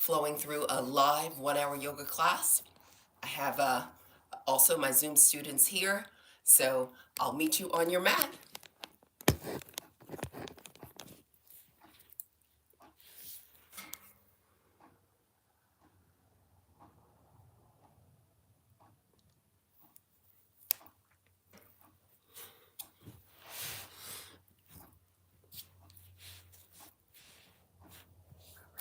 flowing through a live 1 hour yoga class. I have also my Zoom students here, so I'll meet you on your mat.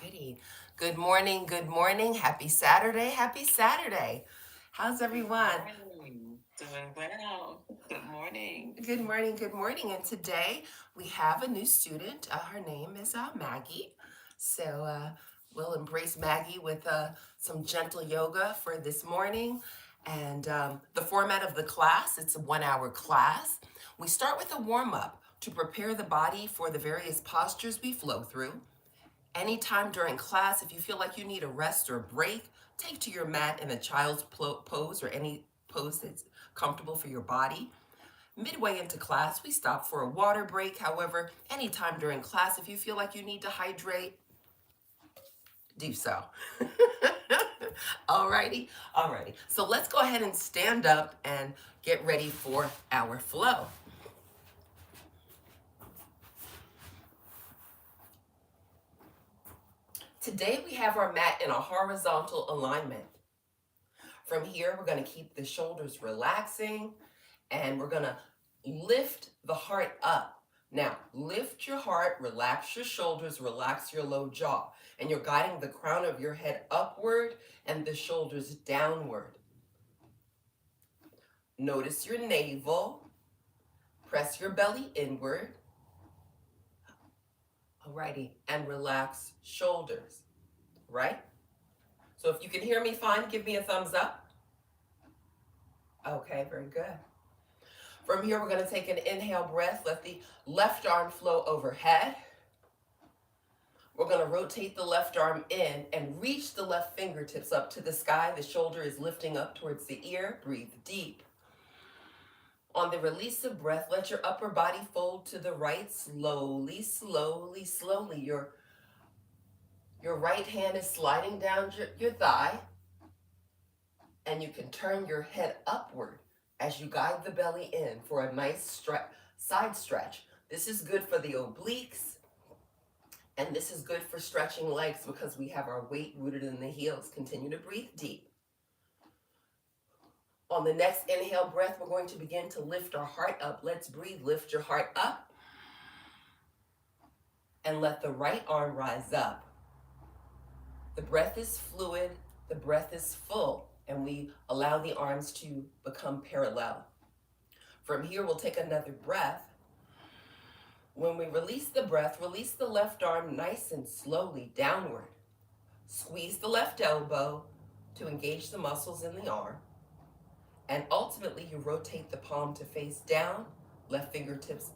Alrighty. Good morning, good morning. Happy Saturday, happy Saturday. How's everyone? Morning. Doing well. Good morning. Good morning, good morning. And today we have a new student. Her name is Maggie. So we'll embrace Maggie with some gentle yoga for this morning. And the format of the class, it's a 1 hour class. We start with a warm up to prepare the body for the various postures we flow through. Anytime during class, if you feel like you need a rest or a break, take to your mat in a child's pose or any pose that's comfortable for your body. Midway into class, we stop for a water break. However, anytime during class, if you feel like you need to hydrate, do so. Alrighty, alrighty. So let's go ahead and stand up and get ready for our flow. Today we have our mat in a horizontal alignment. From here, we're going to keep the shoulders relaxing and we're going to lift the heart up. Now, lift your heart, relax your shoulders, relax your low jaw. And you're guiding the crown of your head upward and the shoulders downward. Notice your navel. Press your belly inward. Alrighty, and relax shoulders, right? So if you can hear me fine, give me a thumbs up. Okay, very good. From here, we're going to take an inhale breath. Let the left arm flow overhead. We're going to rotate the left arm in and reach the left fingertips up to the sky. The shoulder is lifting up towards the ear. Breathe deep. On the release of breath, let your upper body fold to the right slowly, slowly, slowly. Your right hand is sliding down your thigh, and you can turn your head upward as you guide the belly in for a nice side stretch. This is good for the obliques, and this is good for stretching legs because we have our weight rooted in the heels. Continue to breathe deep. On the next inhale breath, we're going to begin to lift our heart up. Let's breathe. Lift your heart up. And let the right arm rise up. The breath is fluid. The breath is full. And we allow the arms to become parallel. From here, we'll take another breath. When we release the breath, release the left arm nice and slowly downward. Squeeze the left elbow to engage the muscles in the arm. And ultimately, you rotate the palm to face down, left fingertips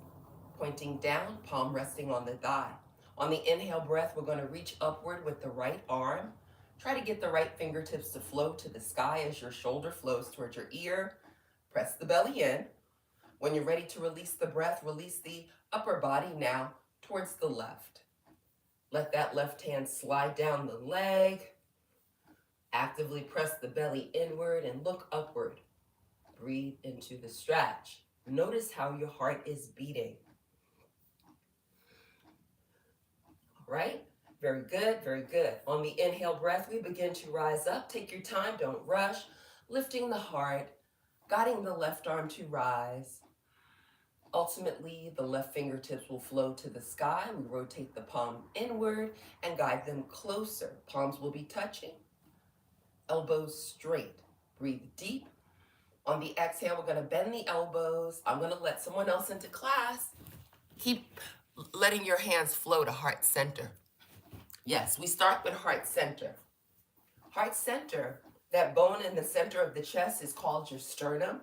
pointing down, palm resting on the thigh. On the inhale breath, we're going to reach upward with the right arm. Try to get the right fingertips to flow to the sky as your shoulder flows towards your ear. Press the belly in. When you're ready to release the breath, release the upper body now towards the left. Let that left hand slide down the leg. Actively press the belly inward and look upward. Breathe into the stretch. Notice how your heart is beating. All right? Very good, very good. On the inhale breath, we begin to rise up. Take your time, don't rush. Lifting the heart, guiding the left arm to rise. Ultimately, the left fingertips will flow to the sky. We rotate the palm inward and guide them closer. Palms will be touching. Elbows straight. Breathe deep. On the exhale, we're going to bend the elbows. I'm going to let someone else into class. Keep letting your hands flow to heart center. Yes, we start with heart center. Heart center, that bone in the center of the chest is called your sternum.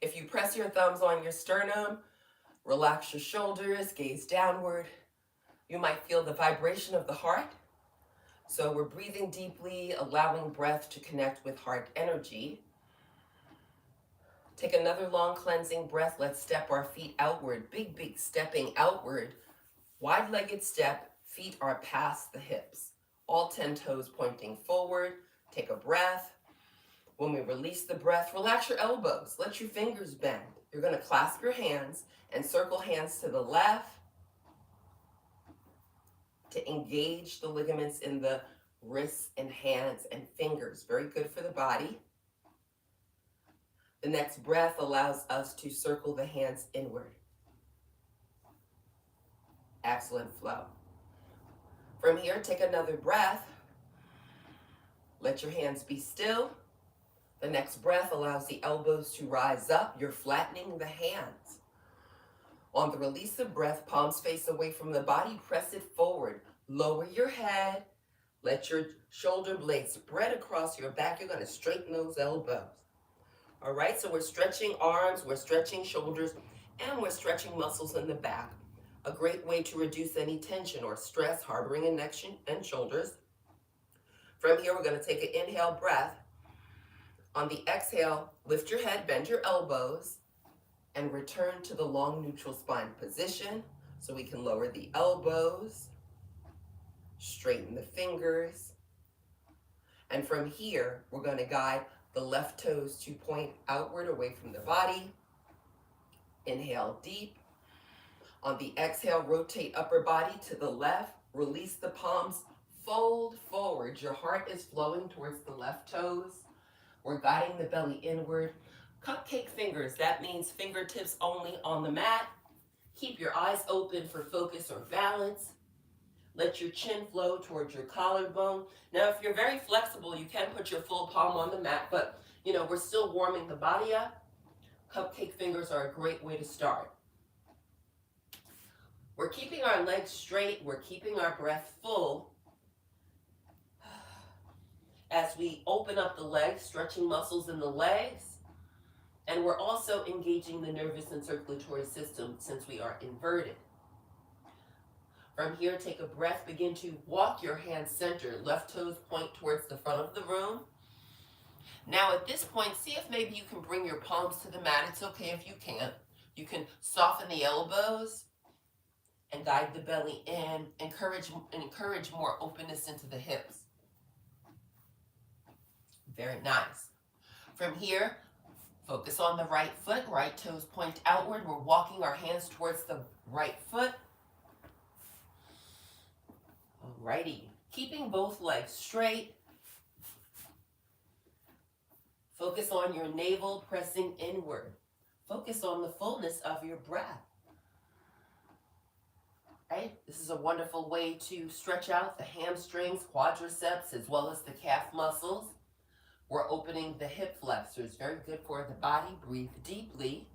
If you press your thumbs on your sternum, relax your shoulders, gaze downward, you might feel the vibration of the heart. So we're breathing deeply, allowing breath to connect with heart energy. Take another long cleansing breath. Let's step our feet outward. Big, stepping outward. Wide-legged step. Feet are past the hips. all 10 toes pointing forward. Take a breath. When we release the breath, relax your elbows. Let your fingers bend. You're going to clasp your hands and circle hands to the left to engage the ligaments in the wrists and hands and fingers. Very good for the body. The next breath allows us to circle the hands inward. Excellent flow. From here, take another breath. Let your hands be still. The next breath allows the elbows to rise up. You're flattening the hands. On the release of breath, palms face away from the body, press it forward. Lower your head. Let your shoulder blades spread across your back. You're going to straighten those elbows. All right, so we're stretching arms, we're stretching shoulders, and we're stretching muscles in the back. A great way to reduce any tension or stress harboring in neck and shoulders. From here, we're going to take an inhale breath. On the exhale, lift your head, bend your elbows, and return to the long neutral spine position so we can lower the elbows, straighten the fingers. And from here, we're going to guide the left toes to point outward away from the body. Inhale deep. On the exhale, rotate upper body to the left. Release the palms, fold forward. Your heart is flowing towards the left toes. We're guiding the belly inward. Cupcake fingers, that means fingertips only on the mat. Keep your eyes open for focus or balance. Let your chin flow towards your collarbone. Now, if you're very flexible, you can put your full palm on the mat, but we're still warming the body up. Cupcake fingers are a great way to start. We're keeping our legs straight. We're keeping our breath full. As we open up the legs, stretching muscles in the legs, and we're also engaging the nervous and circulatory system since we are inverted. From here, take a breath, begin to walk your hands center, left toes point towards the front of the room. Now at this point, see if maybe you can bring your palms to the mat. It's okay if you can't. You can soften the elbows and guide the belly in, encourage more openness into the hips. Very nice. From here, focus on the right foot. Right toes point outward. We're walking our hands towards the right foot. Alrighty. Keeping both legs straight. Focus on your navel pressing inward. Focus on the fullness of your breath. Right? This is a wonderful way to stretch out the hamstrings, quadriceps, as well as the calf muscles. We're opening the hip flexors, very good for the body. Breathe deeply.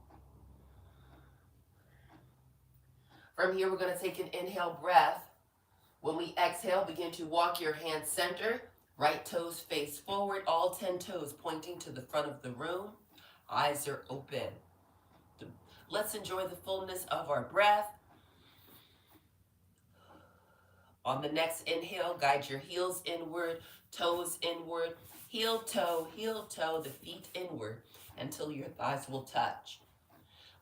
From here, we're going to take an inhale breath. When we exhale, begin to walk your hands center. Right toes face forward, all 10 toes pointing to the front of the room. Eyes are open. Let's enjoy the fullness of our breath. On the next inhale, guide your heels inward, toes inward. Heel toe, the feet inward until your thighs will touch.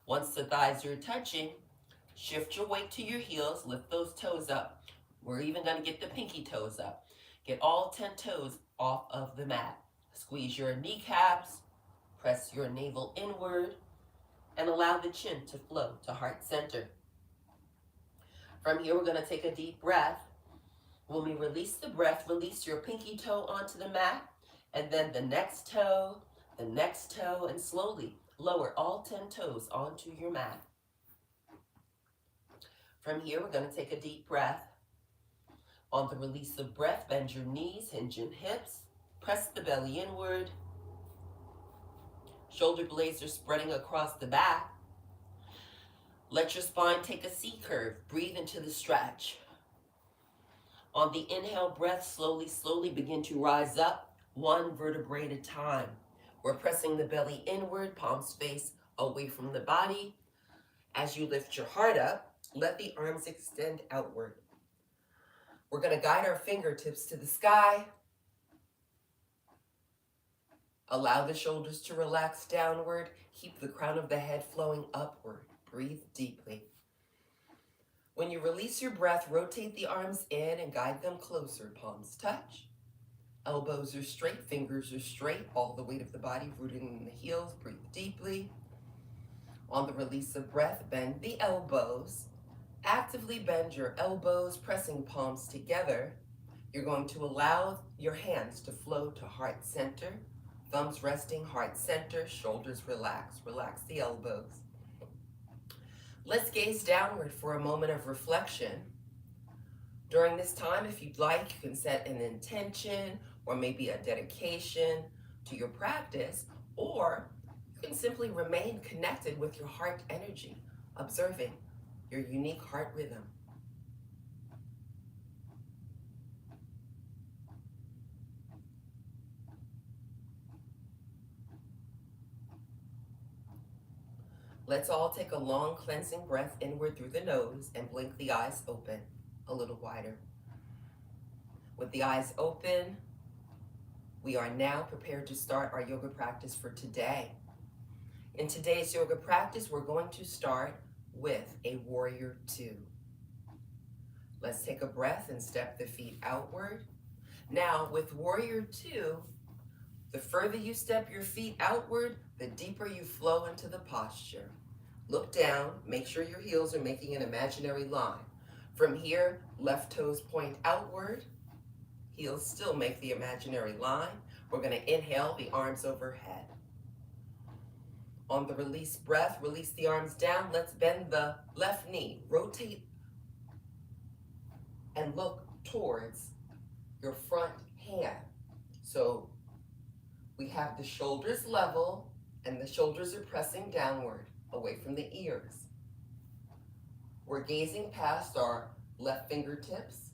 Once the thighs are touching, shift your weight to your heels, lift those toes up. We're even going to get the pinky toes up. Get all 10 toes off of the mat. Squeeze your kneecaps, press your navel inward, and allow the chin to flow to heart center. From here, we're going to take a deep breath. When we release the breath, release your pinky toe onto the mat, and then the next toe, and slowly lower all 10 toes onto your mat. From here, we're going to take a deep breath. On the release of breath, bend your knees, hinge your hips, press the belly inward. Shoulder blades are spreading across the back. Let your spine take a C curve. Breathe into the stretch. On the inhale breath, slowly begin to rise up, one vertebrae at a time. We're pressing the belly inward, palms face away from the body. As you lift your heart up, let the arms extend outward. We're going to guide our fingertips to the sky. Allow the shoulders to relax downward. Keep the crown of the head flowing upward. Breathe deeply. When you release your breath, rotate the arms in and guide them closer. Palms touch. Elbows are straight, fingers are straight, all the weight of the body rooted in the heels. Breathe deeply. On the release of breath, bend the elbows. Actively bend your elbows, pressing palms together. You're going to allow your hands to flow to heart center. Thumbs resting, heart center, shoulders relax. Relax the elbows. Let's gaze downward for a moment of reflection. During this time, if you'd like, you can set an intention or maybe a dedication to your practice, or you can simply remain connected with your heart energy, observing your unique heart rhythm. Let's all take a long cleansing breath inward through the nose and blink the eyes open a little wider. With the eyes open, we are now prepared to start our yoga practice for today. In today's yoga practice, we're going to start with a warrior two. Let's take a breath and step the feet outward. Now, with warrior two, the further you step your feet outward, the deeper you flow into the posture. Look down, make sure your heels are making an imaginary line. From here, left toes point outward, heels still make the imaginary line. We're going to inhale, the arms overhead. On the release breath, release the arms down. Let's bend the left knee, rotate and look towards your front hand. So we have the shoulders level and the shoulders are pressing downward away from the ears. We're gazing past our left fingertips.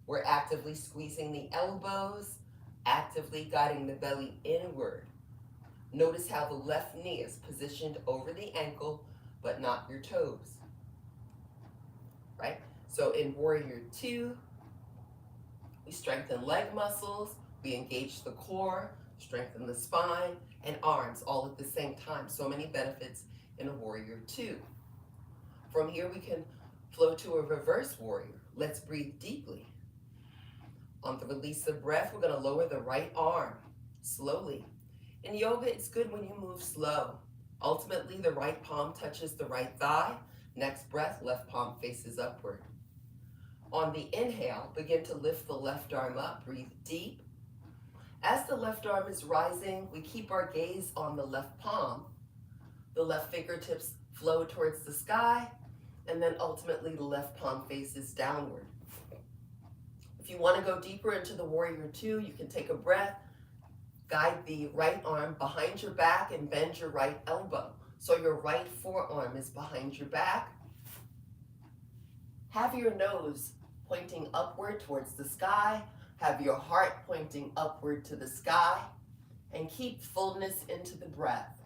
We're actively squeezing the elbows, actively guiding the belly inward. Notice how the left knee is positioned over the ankle, but not your toes, right? So in warrior two, we strengthen leg muscles, we engage the core, strengthen the spine and arms all at the same time. So many benefits in a warrior two. From here, we can flow to a reverse warrior. Let's breathe deeply. On the release of breath, we're going to lower the right arm slowly. In yoga, it's good when you move slow. Ultimately, the right palm touches the right thigh. Next breath, left palm faces upward. On the inhale, begin to lift the left arm up. Breathe deep. As the left arm is rising, we keep our gaze on the left palm. The left fingertips flow towards the sky, and then ultimately the left palm faces downward. If you want to go deeper into the warrior two, you can take a breath, guide the right arm behind your back and bend your right elbow. So your right forearm is behind your back. Have your nose pointing upward towards the sky. Have your heart pointing upward to the sky. And keep fullness into the breath.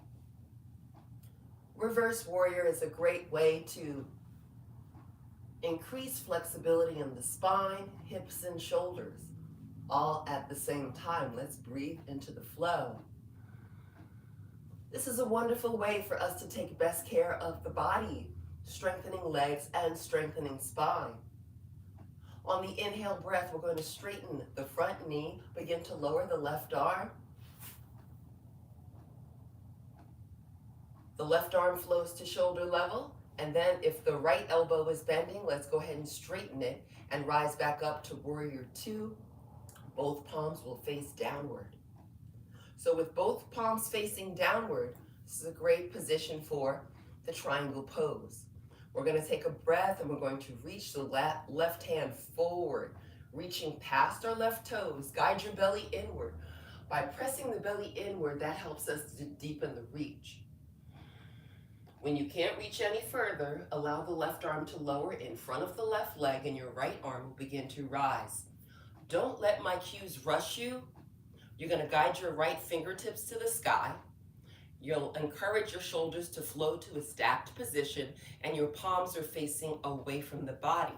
Reverse warrior is a great way to increase flexibility in the spine, hips, and shoulders, all at the same time. Let's breathe into the flow. This is a wonderful way for us to take best care of the body, strengthening legs and strengthening spine. On the inhale breath, we're going to straighten the front knee, begin to lower the left arm. The left arm flows to shoulder level, and then if the right elbow is bending, let's go ahead and straighten it and rise back up to warrior two. Both palms will face downward. So with both palms facing downward, this is a great position for the triangle pose. We're going to take a breath and we're going to reach the left hand forward, reaching past our left toes. Guide your belly inward. By pressing the belly inward, that helps us to deepen the reach. When you can't reach any further, allow the left arm to lower in front of the left leg and your right arm will begin to rise. Don't let my cues rush you. You're going to guide your right fingertips to the sky. You'll encourage your shoulders to flow to a stacked position and your palms are facing away from the body.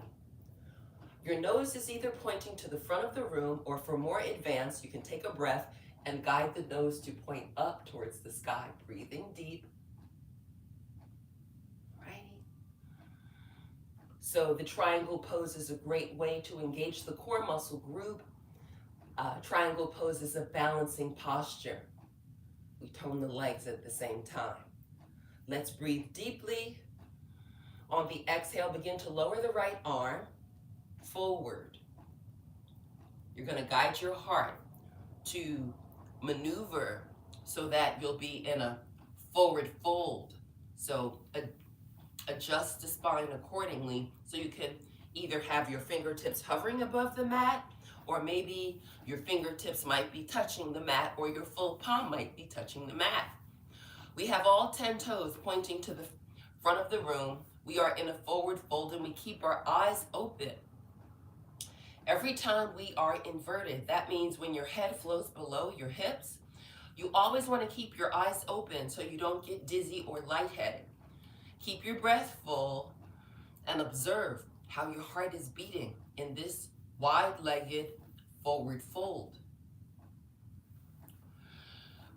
Your nose is either pointing to the front of the room, or for more advanced, you can take a breath and guide the nose to point up towards the sky. Breathing deep. So the triangle pose is a great way to engage the core muscle group. Triangle pose is a balancing posture. We tone the legs at the same time. Let's breathe deeply. On the exhale, begin to lower the right arm forward. You're going to guide your heart to maneuver so that you'll be in a forward fold. So adjust the spine accordingly so you can either have your fingertips hovering above the mat, or maybe your fingertips might be touching the mat, or your full palm might be touching the mat. We have all 10 toes pointing to the front of the room. We are in a forward fold and we keep our eyes open. Every time we are inverted, that means when your head flows below your hips, you always want to keep your eyes open so you don't get dizzy or lightheaded. Keep your breath full and observe how your heart is beating in this wide-legged forward fold.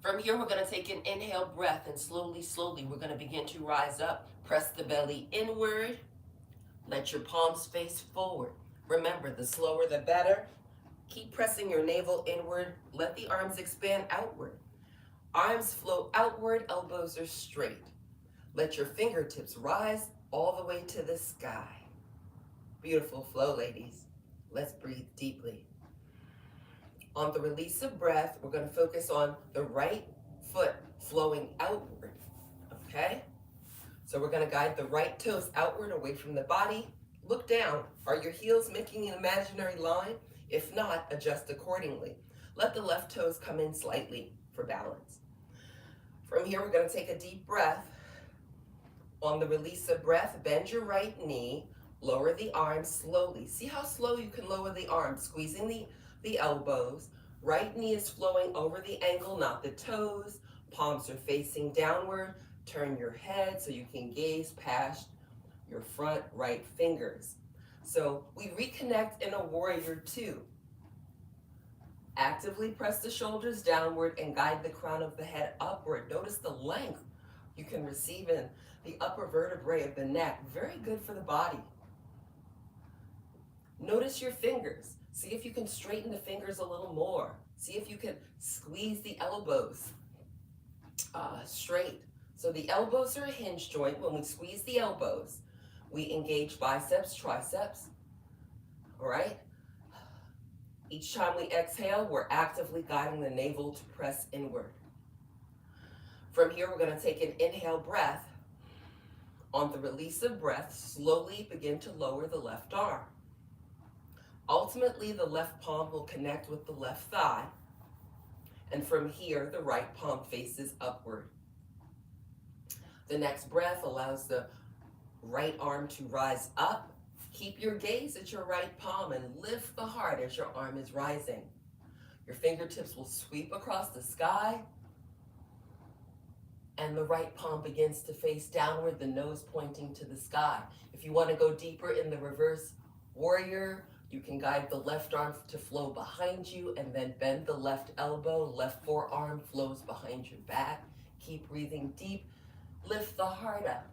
From here, we're going to take an inhale breath, and slowly, we're going to begin to rise up. Press the belly inward. Let your palms face forward. Remember, the slower the better. Keep pressing your navel inward. Let the arms expand outward. Arms flow outward, elbows are straight. Let your fingertips rise all the way to the sky. Beautiful flow, ladies. Let's breathe deeply. On the release of breath, we're going to focus on the right foot flowing outward, okay? So we're going to guide the right toes outward away from the body. Look down. Are your heels making an imaginary line? If not, adjust accordingly. Let the left toes come in slightly for balance. From here, we're going to take a deep breath. On the release of breath, bend your right knee, lower the arms slowly. See how slow you can lower the arms, squeezing the elbows. Right knee is flowing over the ankle, not the toes. Palms are facing downward. Turn your head so you can gaze past your front right fingers. So we reconnect in a warrior two. Actively press the shoulders downward and guide the crown of the head upward. Notice the length you can receive in the upper vertebrae of the neck. Very good for the body. Notice your fingers. See if you can straighten the fingers a little more. See if you can squeeze the elbows straight. So the elbows are a hinge joint. When we squeeze the elbows, we engage biceps, triceps. All right? Each time we exhale, we're actively guiding the navel to press inward. From here, we're going to take an inhale breath. On the release of breath, slowly begin to lower the left arm. Ultimately, the left palm will connect with the left thigh. And from here, the right palm faces upward. The next breath allows the right arm to rise up. Keep your gaze at your right palm and lift the heart as your arm is rising. Your fingertips will sweep across the sky. And the right palm begins to face downward, the nose pointing to the sky. If you want to go deeper in the reverse warrior, you can guide the left arm to flow behind you and then bend the left elbow. Left forearm flows behind your back. Keep breathing deep. Lift the heart up.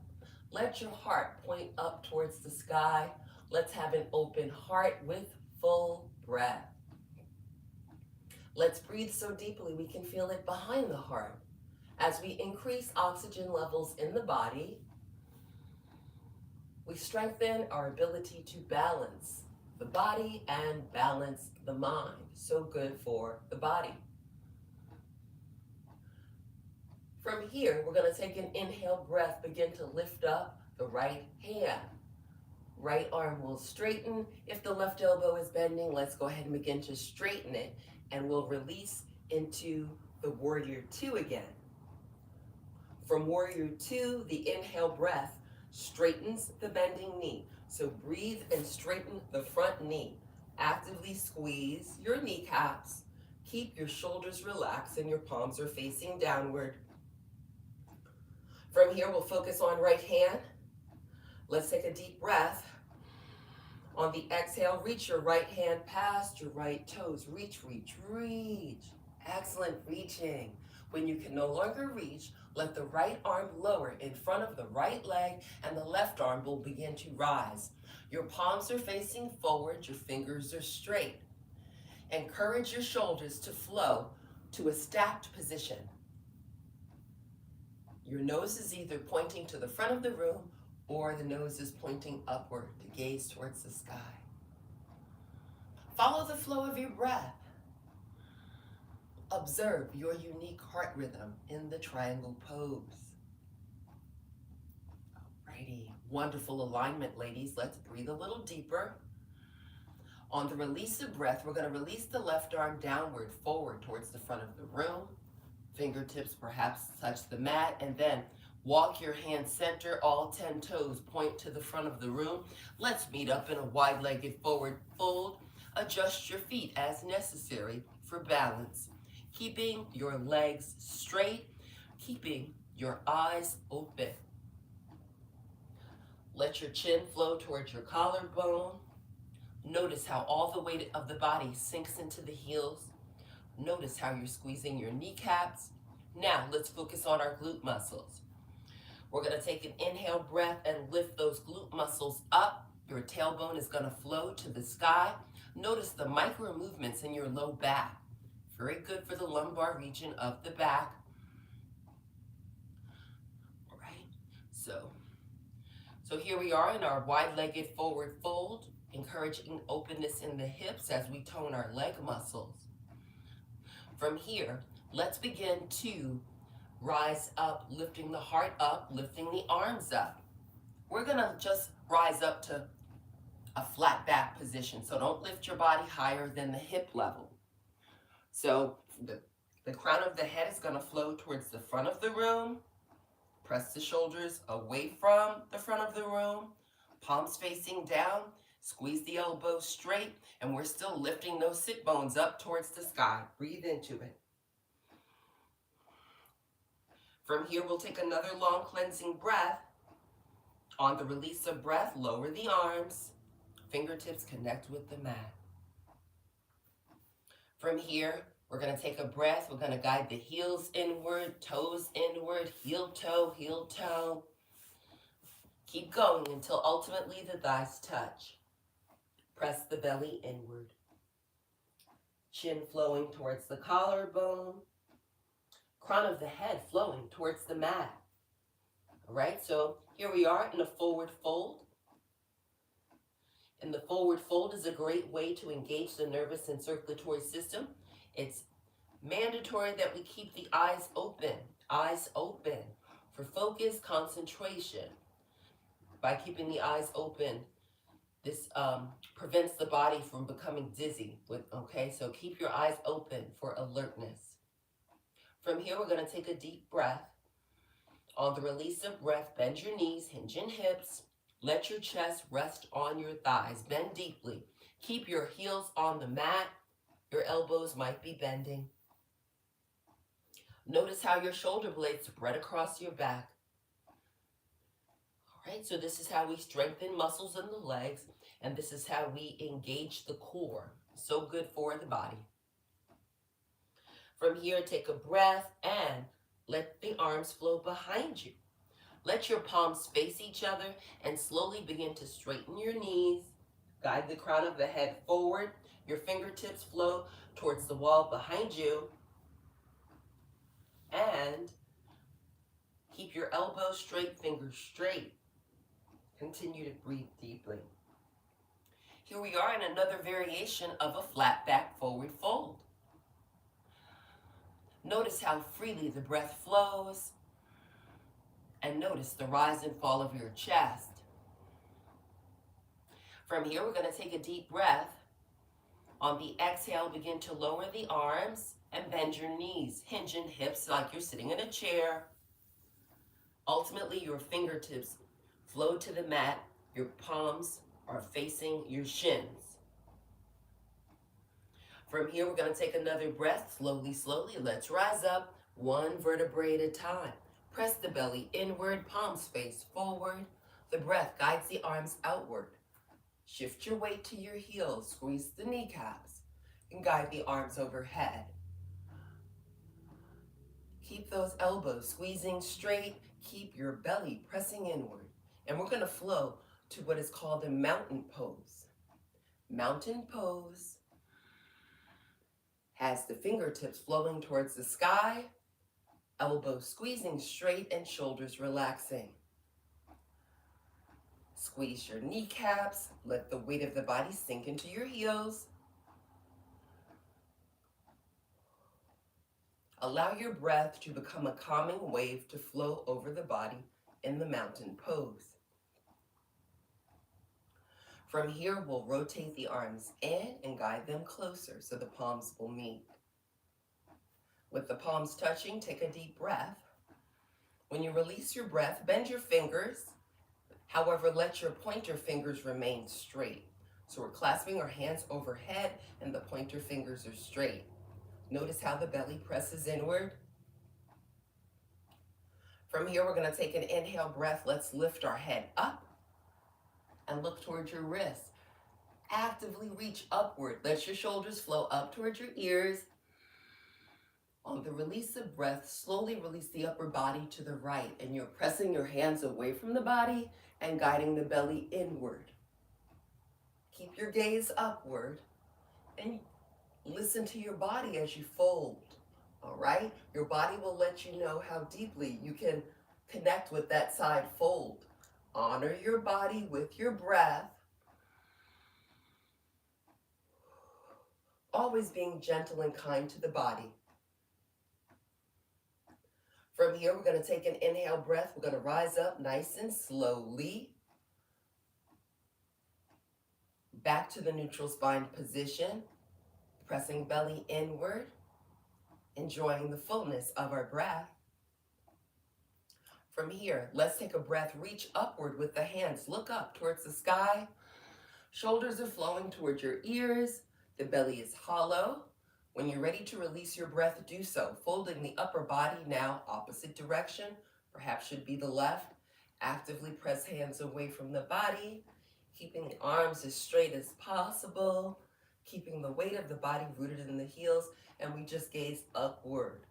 Let your heart point up towards the sky. Let's have an open heart with full breath. Let's breathe so deeply we can feel it behind the heart. As we increase oxygen levels in the body, we strengthen our ability to balance the body and balance the mind. So good for the body. From here, we're going to take an inhale breath, begin to lift up the right hand. Right arm will straighten. If the left elbow is bending, let's go ahead and begin to straighten it, and we'll release into the warrior two again. From warrior two, the inhale breath straightens the bending knee. So breathe and straighten the front knee. Actively squeeze your kneecaps. Keep your shoulders relaxed and your palms are facing downward. From here, we'll focus on right hand. Let's take a deep breath. On the exhale, reach your right hand past your right toes. Reach, reach, reach. Excellent reaching. When you can no longer reach, let the right arm lower in front of the right leg and the left arm will begin to rise. Your palms are facing forward, your fingers are straight. Encourage your shoulders to flow to a stacked position. Your nose is either pointing to the front of the room or the nose is pointing upward to gaze towards the sky. Follow the flow of your breath. Observe your unique heart rhythm in the triangle pose. Alrighty, wonderful alignment, ladies. Let's breathe a little deeper. On the release of breath, we're going to release the left arm downward, forward towards the front of the room. Fingertips perhaps touch the mat, and then walk your hands center, all 10 toes point to the front of the room. Let's meet up in a wide-legged forward fold. Adjust your feet as necessary for balance. Keeping your legs straight, keeping your eyes open. Let your chin flow towards your collarbone. Notice how all the weight of the body sinks into the heels. Notice how you're squeezing your kneecaps. Now let's focus on our glute muscles. We're going to take an inhale breath and lift those glute muscles up. Your tailbone is going to flow to the sky. Notice the micro movements in your low back. Very good for the lumbar region of the back. All right, so here we are in our wide-legged forward fold, encouraging openness in the hips as we tone our leg muscles. From here, let's begin to rise up, lifting the heart up, lifting the arms up. We're gonna just rise up to a flat back position, so don't lift your body higher than the hip level. So the crown of the head is going to flow towards the front of the room. Press the shoulders away from the front of the room. Palms facing down. Squeeze the elbows straight. And we're still lifting those sit bones up towards the sky. Breathe into it. From here, we'll take another long cleansing breath. On the release of breath, lower the arms. Fingertips connect with the mat. From here, we're going to take a breath. We're going to guide the heels inward, toes inward, heel toe. Keep going until ultimately the thighs touch. Press the belly inward. Chin flowing towards the collarbone. Crown of the head flowing towards the mat. All right, so here we are in a forward fold. And the forward fold is a great way to engage the nervous and circulatory system. It's mandatory that we keep the eyes open for focus, concentration. By keeping the eyes open, this prevents the body from becoming dizzy. Okay, so keep your eyes open for alertness. From here, we're going to take a deep breath. On the release of breath, bend your knees, hinge your hips. Let your chest rest on your thighs. Bend deeply. Keep your heels on the mat. Your elbows might be bending. Notice how your shoulder blades spread across your back. All right, so this is how we strengthen muscles in the legs, and this is how we engage the core. So good for the body. From here, take a breath and let the arms flow behind you. Let your palms face each other and slowly begin to straighten your knees. Guide the crown of the head forward. Your fingertips flow towards the wall behind you. And keep your elbows straight, fingers straight. Continue to breathe deeply. Here we are in another variation of a flat back forward fold. Notice how freely the breath flows. And notice the rise and fall of your chest. From here, we're going to take a deep breath. On the exhale, begin to lower the arms and bend your knees. Hinge in hips like you're sitting in a chair. Ultimately, your fingertips flow to the mat. Your palms are facing your shins. From here, we're going to take another breath. Slowly. Let's rise up one vertebrae at a time. Press the belly inward, palms face forward. The breath guides the arms outward. Shift your weight to your heels, squeeze the kneecaps, and guide the arms overhead. Keep those elbows squeezing straight. Keep your belly pressing inward. And we're going to flow to what is called a mountain pose. Mountain pose has the fingertips flowing towards the sky, elbows squeezing straight and shoulders relaxing. Squeeze your kneecaps, let the weight of the body sink into your heels. Allow your breath to become a calming wave to flow over the body in the mountain pose. From here, we'll rotate the arms in and guide them closer so the palms will meet. With the palms touching, take a deep breath. When you release your breath, bend your fingers. However, let your pointer fingers remain straight. So we're clasping our hands overhead and the pointer fingers are straight. Notice how the belly presses inward. From here, we're going to take an inhale breath. Let's lift our head up and look towards your wrists. Actively reach upward. Let your shoulders flow up towards your ears. On the release of breath, slowly release the upper body to the right, and you're pressing your hands away from the body and guiding the belly inward. Keep your gaze upward and listen to your body as you fold, all right? Your body will let you know how deeply you can connect with that side fold. Honor your body with your breath. Always being gentle and kind to the body. From here, we're going to take an inhale breath. We're going to rise up nice and slowly. Back to the neutral spine position. Pressing belly inward. Enjoying the fullness of our breath. From here, let's take a breath. Reach upward with the hands. Look up towards the sky. Shoulders are flowing towards your ears. The belly is hollow. When you're ready to release your breath, do so. Folding the upper body now opposite direction, perhaps should be the left. Actively press hands away from the body, keeping the arms as straight as possible, keeping the weight of the body rooted in the heels, and we just gaze upward.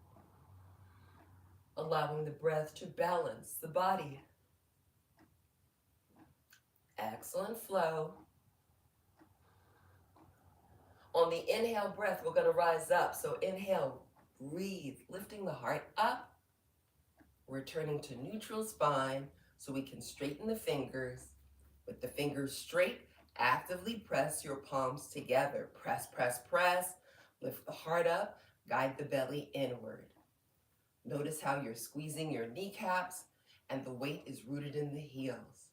Allowing the breath to balance the body. Excellent flow. On the inhale breath, we're going to rise up. So inhale, breathe, lifting the heart up. Returning to neutral spine so we can straighten the fingers. With the fingers straight, actively press your palms together. Press, press, press. Lift the heart up. Guide the belly inward. Notice how you're squeezing your kneecaps and the weight is rooted in the heels.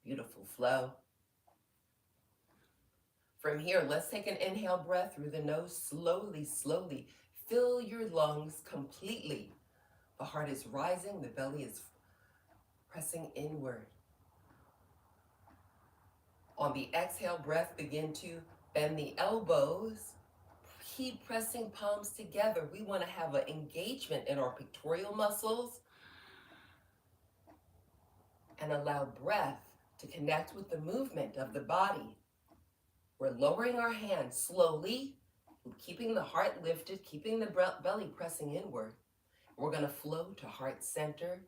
Beautiful flow. From here, let's take an inhale breath through the nose, slowly, slowly. Fill your lungs completely. The heart is rising, the belly is pressing inward. On the exhale breath, begin to bend the elbows. Keep pressing palms together. We want to have an engagement in our pectoral muscles. And allow breath to connect with the movement of the body. We're lowering our hands slowly, keeping the heart lifted, keeping the belly pressing inward. We're going to flow to heart center,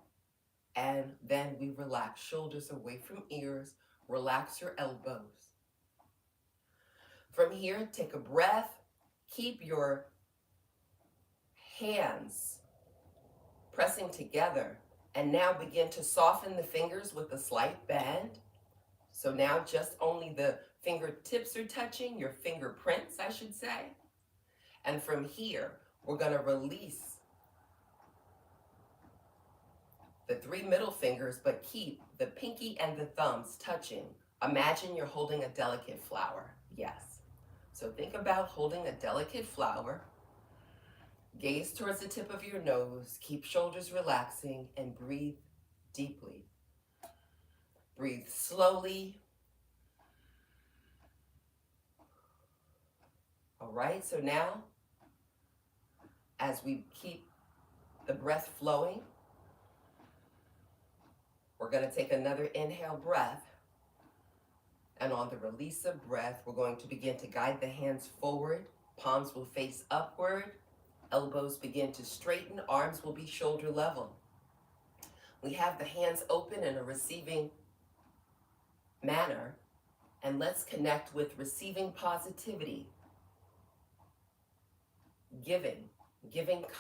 and then we relax shoulders away from ears. Relax your elbows. From here, take a breath. Keep your hands pressing together, and now begin to soften the fingers with a slight bend. So now just only the fingertips are touching, your fingerprints, I should say. And from here, we're going to release the 3 middle fingers, but keep the pinky and the thumbs touching. Imagine you're holding a delicate flower. Yes. So think about holding a delicate flower. Gaze towards the tip of your nose. Keep shoulders relaxing and breathe deeply. Breathe slowly. All right, so now, as we keep the breath flowing, we're going to take another inhale breath. And on the release of breath, we're going to begin to guide the hands forward. Palms will face upward. Elbows begin to straighten, arms will be shoulder level. We have the hands open in a receiving manner, and let's connect with receiving positivity, giving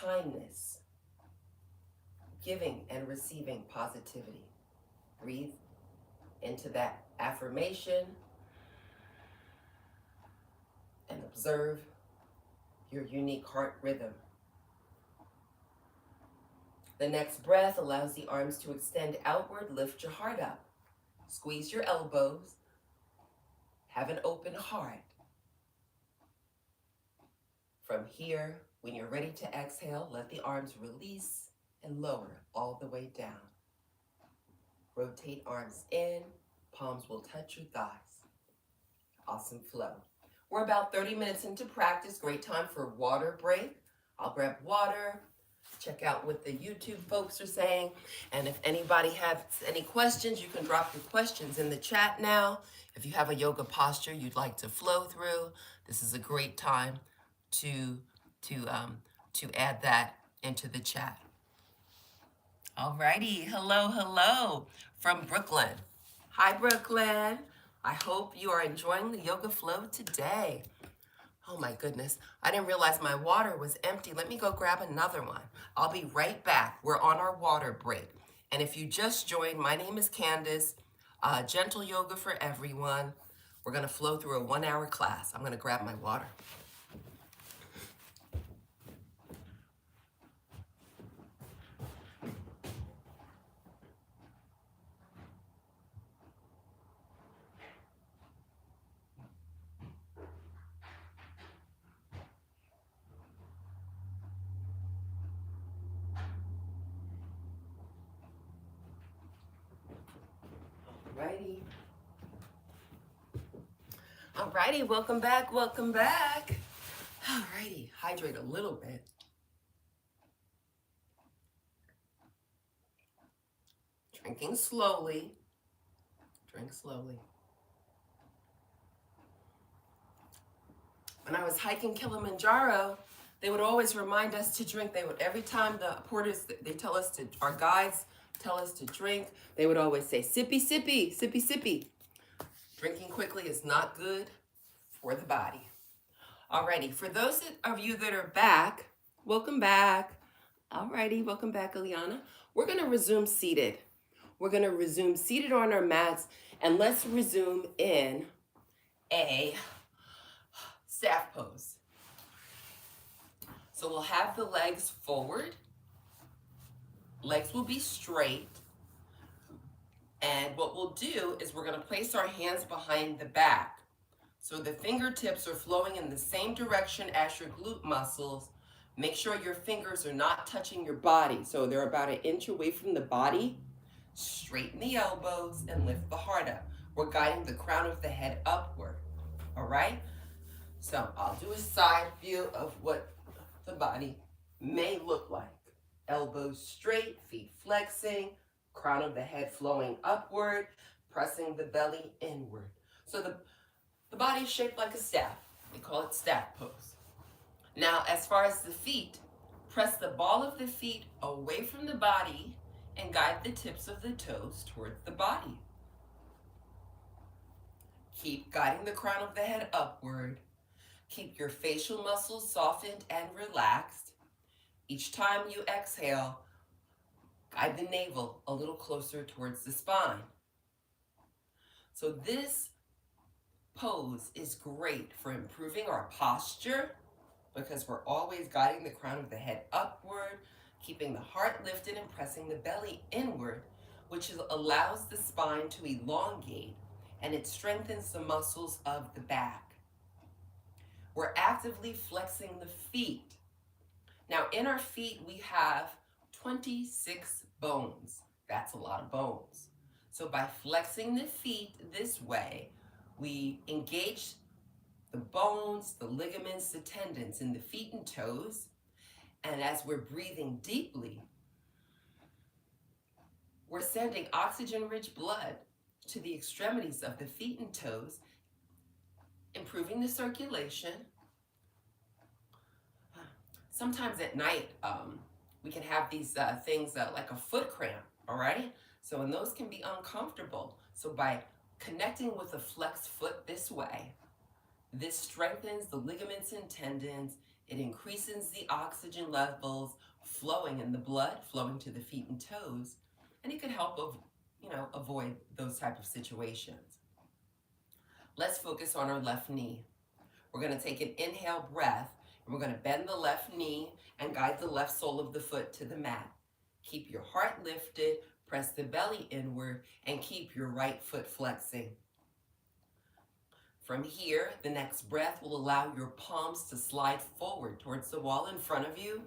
kindness, giving and receiving positivity. Breathe into that affirmation and observe your unique heart rhythm. The next breath allows the arms to extend outward, lift your heart up. Squeeze your elbows, have an open heart. From here, when you're ready to exhale, let the arms release and lower all the way down. Rotate arms in, palms will touch your thighs. Awesome flow. We're about 30 minutes into practice. Great time for a water break. I'll grab water, check out what the YouTube folks are saying. And if anybody has any questions, you can drop your questions in the chat now. If you have a yoga posture you'd like to flow through, this is a great time to add that into the chat. Alrighty, hello from Brooklyn. Hi, Brooklyn. I hope you are enjoying the yoga flow today. Oh my goodness, I didn't realize my water was empty. Let me go grab another one. I'll be right back. We're on our water break. And if you just joined, my name is Candace, Gentle Yoga for Everyone. We're gonna flow through a 1-hour class. I'm gonna grab my water. Alrighty, welcome back. Alrighty, hydrate a little bit. Drinking slowly. Drink slowly. When I was hiking Kilimanjaro, they would always remind us to drink. Every time the porters, our guides tell us to drink, they would always say, sippy, sippy, sippy, sippy. Drinking quickly is not good for the body. Alrighty, for those of you that are back, welcome back. Alrighty, welcome back, Eliana. We're gonna resume seated. We're gonna resume seated on our mats, and let's resume in a staff pose. So we'll have the legs forward. Legs will be straight. And what we'll do is we're going to place our hands behind the back. So the fingertips are flowing in the same direction as your glute muscles. Make sure your fingers are not touching your body. So they're about 1 inch away from the body. Straighten the elbows and lift the heart up. We're guiding the crown of the head upward. All right? So I'll do a side view of what the body may look like. Elbows straight, feet flexing, crown of the head flowing upward, pressing the belly inward. So the body is shaped like a staff. We call it staff pose. Now, as far as the feet, press the ball of the feet away from the body and guide the tips of the toes towards the body. Keep guiding the crown of the head upward. Keep your facial muscles softened and relaxed. Each time you exhale, guide the navel a little closer towards the spine. So this pose is great for improving our posture because we're always guiding the crown of the head upward, keeping the heart lifted and pressing the belly inward, which allows the spine to elongate and it strengthens the muscles of the back. We're actively flexing the feet. Now in our feet, we have 26 bones. That's a lot of bones. So by flexing the feet this way, we engage the bones, the ligaments, the tendons in the feet and toes. And as we're breathing deeply, we're sending oxygen-rich blood to the extremities of the feet and toes, improving the circulation. Sometimes at night, we can have these things like a foot cramp, all right? So, and those can be uncomfortable. So, by connecting with a flex foot this way, this strengthens the ligaments and tendons. It increases the oxygen levels flowing in the blood, flowing to the feet and toes, and it can help avoid those type of situations. Let's focus on our left knee. We're going to take an inhale breath, and we're going to bend the left knee and guide the left sole of the foot to the mat. Keep your heart lifted, press the belly inward, and keep your right foot flexing. From here, the next breath will allow your palms to slide forward towards the wall in front of you.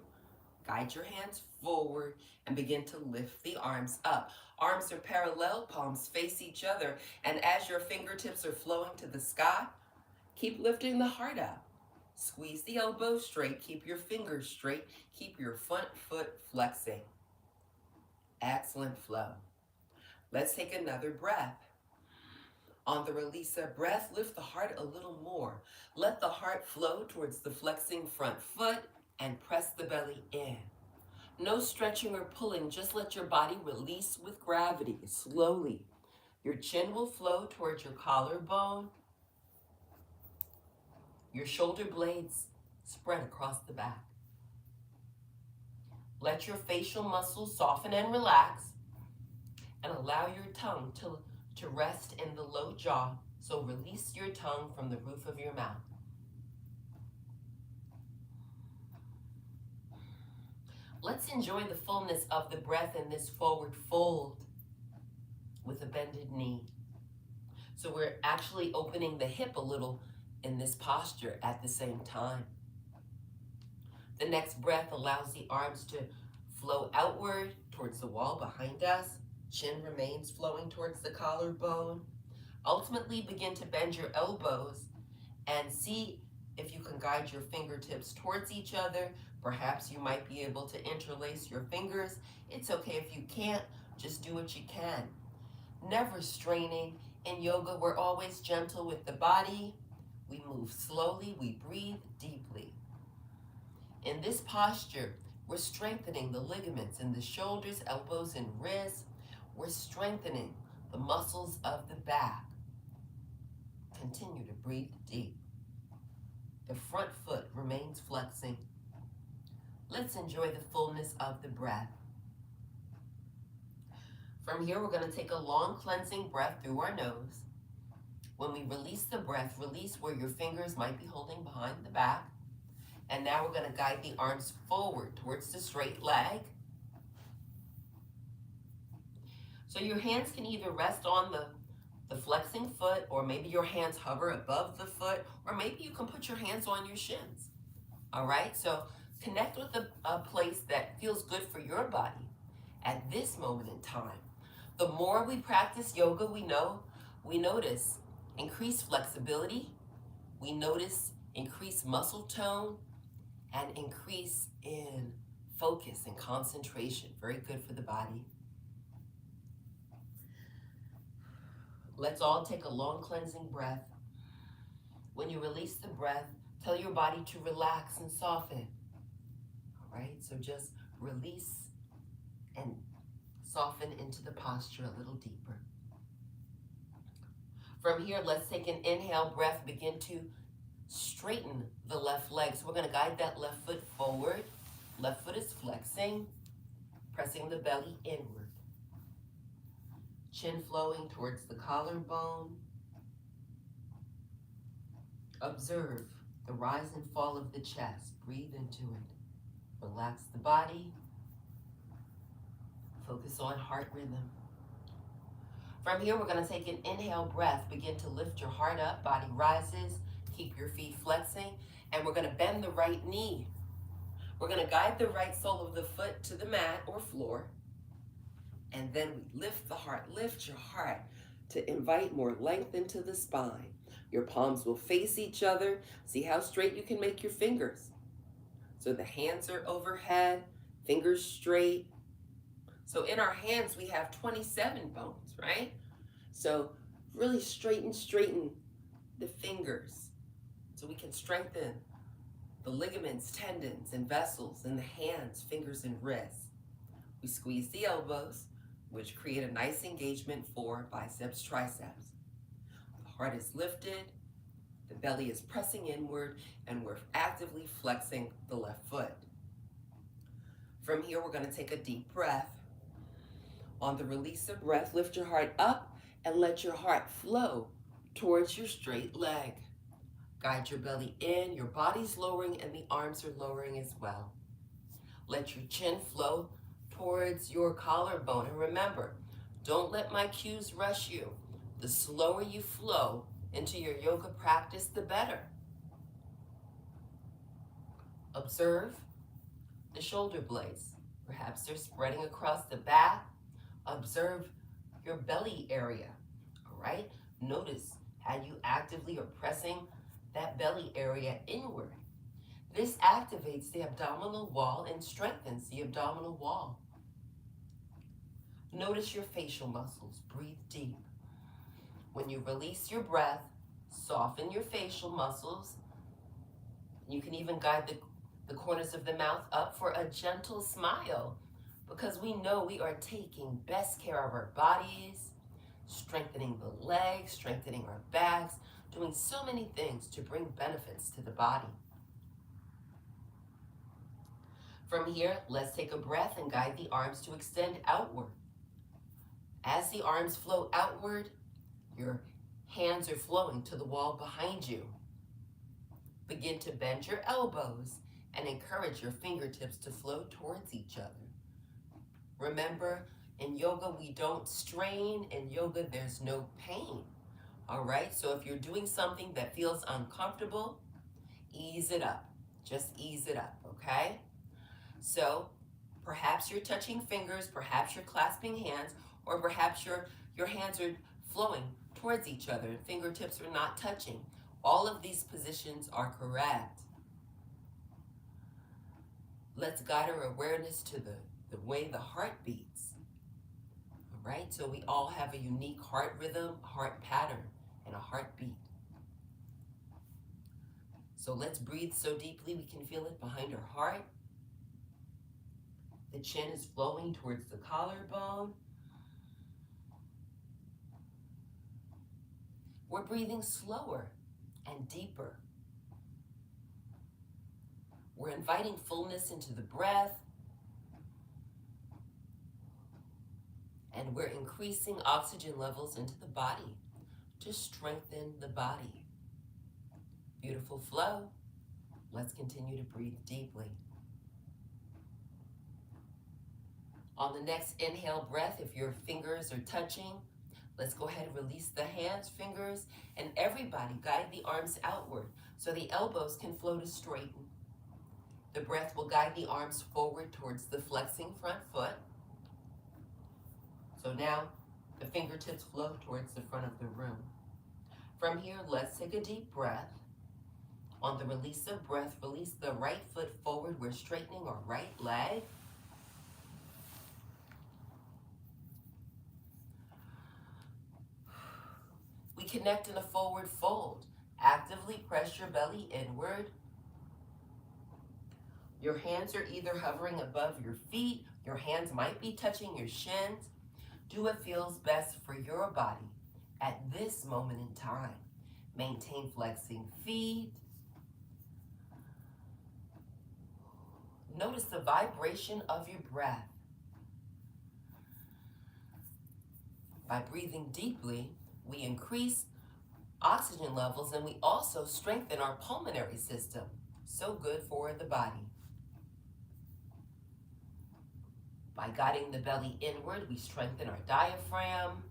Guide your hands forward and begin to lift the arms up. Arms are parallel, palms face each other, and as your fingertips are flowing to the sky, keep lifting the heart up. Squeeze the elbows straight, keep your fingers straight, keep your front foot flexing. Excellent flow. Let's take another breath. On the release of breath, lift the heart a little more. Let the heart flow towards the flexing front foot and press the belly in. No stretching or pulling, just let your body release with gravity, slowly. Your chin will flow towards your collarbone. Your shoulder blades spread across the back. Let your facial muscles soften and relax, and allow your tongue to rest in the low jaw, so release your tongue from the roof of your mouth. Let's enjoy the fullness of the breath in this forward fold with a bended knee. So we're actually opening the hip a little in this posture at the same time. The next breath allows the arms to flow outward towards the wall behind us. Chin remains flowing towards the collarbone. Ultimately, begin to bend your elbows and see if you can guide your fingertips towards each other. Perhaps you might be able to interlace your fingers. It's okay if you can't, just do what you can. Never straining. In yoga, we're always gentle with the body. We move slowly, we breathe deeply. In this posture, we're strengthening the ligaments in the shoulders, elbows, and wrists. We're strengthening the muscles of the back. Continue to breathe deep. The front foot remains flexing. Let's enjoy the fullness of the breath. From here, we're going to take a long cleansing breath through our nose. When we release the breath, release where your fingers might be holding behind the back. And now we're going to guide the arms forward towards the straight leg. So your hands can either rest on the flexing foot, or maybe your hands hover above the foot, or maybe you can put your hands on your shins. All right, so connect with a place that feels good for your body at this moment in time. The more we practice yoga, we notice increased flexibility, we notice increased muscle tone, and increase in focus and concentration. Very good for the body. Let's all take a long cleansing breath. When you release the breath, tell your body to relax and soften. All right, so just release and soften into the posture a little deeper. From here, let's take an inhale breath, begin to straighten the left leg. So we're going to guide that left foot forward. Left foot is flexing, pressing the belly inward. Chin flowing towards the collarbone. Observe the rise and fall of the chest. Breathe into it. Relax the body. Focus on heart rhythm. From here, we're going to take an inhale breath. Begin to lift your heart up. Body rises. Keep your feet flexing. And we're going to bend the right knee. We're going to guide the right sole of the foot to the mat or floor. And then we lift the heart. Lift your heart to invite more length into the spine. Your palms will face each other. See how straight you can make your fingers. So the hands are overhead, fingers straight. So in our hands, we have 27 bones, right? So really straighten the fingers so we can strengthen the ligaments, tendons, and vessels in the hands, fingers, and wrists. We squeeze the elbows, which create a nice engagement for biceps, triceps. The heart is lifted, the belly is pressing inward, and we're actively flexing the left foot. From here, we're going to take a deep breath. On the release of breath, lift your heart up and let your heart flow towards your straight leg. Guide your belly in, your body's lowering, and the arms are lowering as well. Let your chin flow towards your collarbone. And remember, don't let my cues rush you. The slower you flow into your yoga practice, the better. Observe the shoulder blades. Perhaps they're spreading across the back. Observe your belly area, all right? Notice how you actively are pressing that belly area inward. This activates the abdominal wall and strengthens the abdominal wall. Notice your facial muscles. Breathe deep. When you release your breath, soften your facial muscles. You can even guide the corners of the mouth up for a gentle smile, because we know we are taking best care of our bodies, strengthening the legs, strengthening our backs, doing so many things to bring benefits to the body. From here, let's take a breath and guide the arms to extend outward. As the arms flow outward, your hands are flowing to the wall behind you. Begin to bend your elbows and encourage your fingertips to flow towards each other. Remember, in yoga, we don't strain. In yoga, there's no pain. All right? So if you're doing something that feels uncomfortable, ease it up. Just ease it up, okay? So perhaps you're touching fingers, perhaps you're clasping hands, or perhaps your hands are flowing towards each other and fingertips are not touching. All of these positions are correct. Let's guide our awareness to the way the heart beats. All right, so we all have a unique heart rhythm, heart pattern, and a heartbeat. So let's breathe so deeply we can feel it behind our heart. The chin is flowing towards the collarbone. We're breathing slower and deeper. We're inviting fullness into the breath. And we're increasing oxygen levels into the body to strengthen the body. Beautiful flow. Let's continue to breathe deeply. On the next inhale breath, if your fingers are touching, let's go ahead and release the hands, fingers, and everybody guide the arms outward so the elbows can flow to straighten. The breath will guide the arms forward towards the flexing front foot. So now the fingertips flow towards the front of the room. From here, let's take a deep breath. On the release of breath, release the right foot forward. We're straightening our right leg. We connect in a forward fold. Actively press your belly inward. Your hands are either hovering above your feet. Your hands might be touching your shins. Do what feels best for your body at this moment in time. Maintain flexing feet. Notice the vibration of your breath. By breathing deeply, we increase oxygen levels and we also strengthen our pulmonary system. So good for the body. By guiding the belly inward, we strengthen our diaphragm.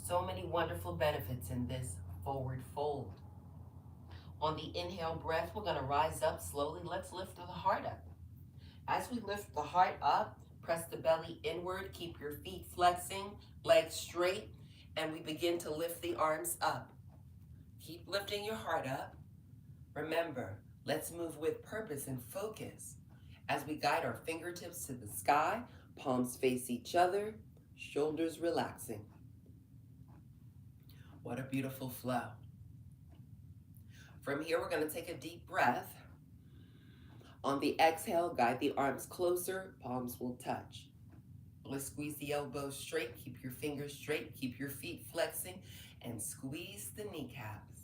So many wonderful benefits in this forward fold. On the inhale breath, we're going to rise up slowly. Let's lift the heart up. As we lift the heart up, press the belly inward, keep your feet flexing, legs straight, and we begin to lift the arms up. Keep lifting your heart up. Remember, let's move with purpose and focus as we guide our fingertips to the sky, palms face each other, shoulders relaxing. What a beautiful flow. From here, we're going to take a deep breath. On the exhale, guide the arms closer, palms will touch. Let's squeeze the elbows straight, keep your fingers straight, keep your feet flexing, and squeeze the kneecaps.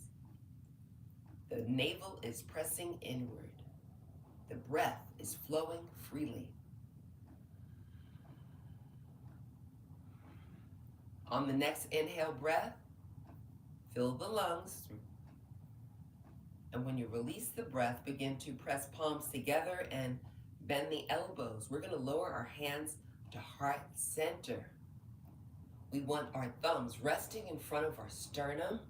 The navel is pressing inward. The breath is flowing freely. On the next inhale breath, fill the lungs. And when you release the breath, begin to press palms together and bend the elbows. We're going to lower our hands to heart center. We want our thumbs resting in front of our sternum.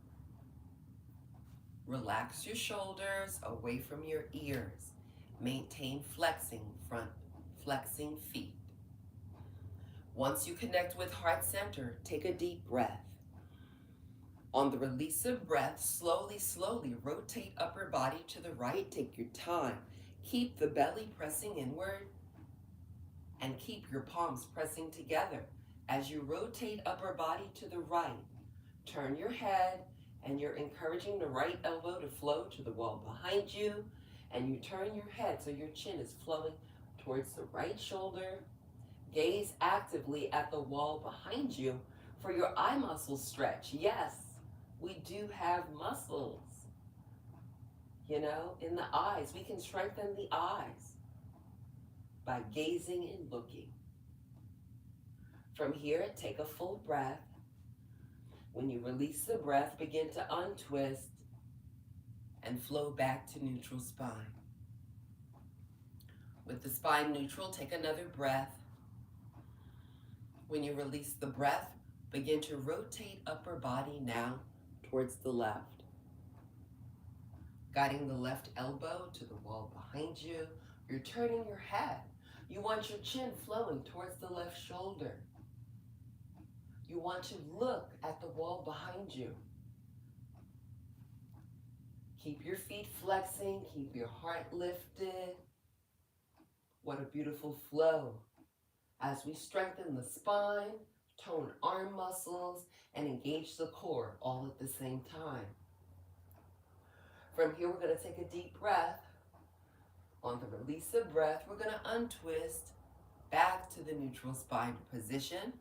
Relax your shoulders away from your ears. Maintain flexing front, flexing feet. Once you connect with heart center, take a deep breath. On the release of breath, slowly, slowly rotate upper body to the right. Take your time. Keep the belly pressing inward and keep your palms pressing together. As you rotate upper body to the right, turn your head and you're encouraging the right elbow to flow to the wall behind you, and you turn your head so your chin is flowing towards the right shoulder. Gaze actively at the wall behind you for your eye muscles stretch. Yes, we do have muscles, in the eyes. We can strengthen the eyes by gazing and looking. From here, take a full breath. When you release the breath, begin to untwist and flow back to neutral spine. With the spine neutral, take another breath. When you release the breath, begin to rotate upper body now towards the left. Guiding the left elbow to the wall behind you, you're turning your head. You want your chin flowing towards the left shoulder. You want to look at the wall behind you. Keep your feet flexing, keep your heart lifted. What a beautiful flow. As we strengthen the spine, tone arm muscles, and engage the core all at the same time. From here, we're going to take a deep breath. On the release of breath, we're going to untwist back to the neutral spine position.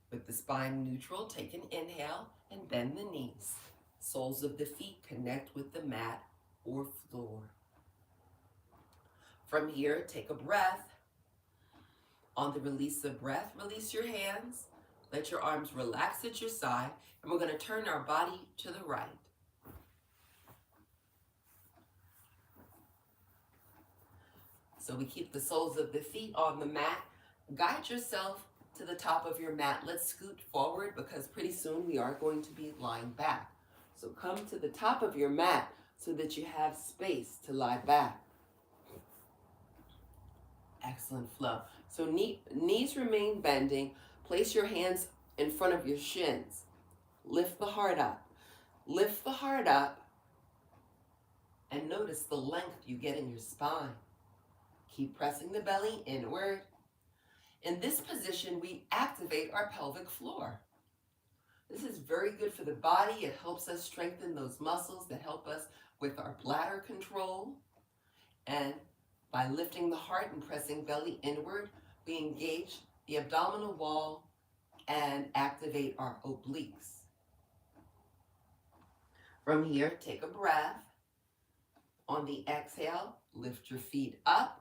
With the spine neutral, take an inhale and bend the knees. Soles of the feet connect with the mat or floor. From here, take a breath. On the release of breath, release your hands. Let your arms relax at your side, and we're going to turn our body to the right. So we keep the soles of the feet on the mat. Guide yourself to the top of your mat. Let's scoot forward because pretty soon we are going to be lying back. So come to the top of your mat so that you have space to lie back. Excellent flow. So knees remain bending. Place your hands in front of your shins. Lift the heart up. Lift the heart up and notice the length you get in your spine. Keep pressing the belly inward. In this position, we activate our pelvic floor. This is very good for the body. It helps us strengthen those muscles that help us with our bladder control. And by lifting the heart and pressing belly inward, we engage the abdominal wall and activate our obliques. From here, take a breath. On the exhale, lift your feet up.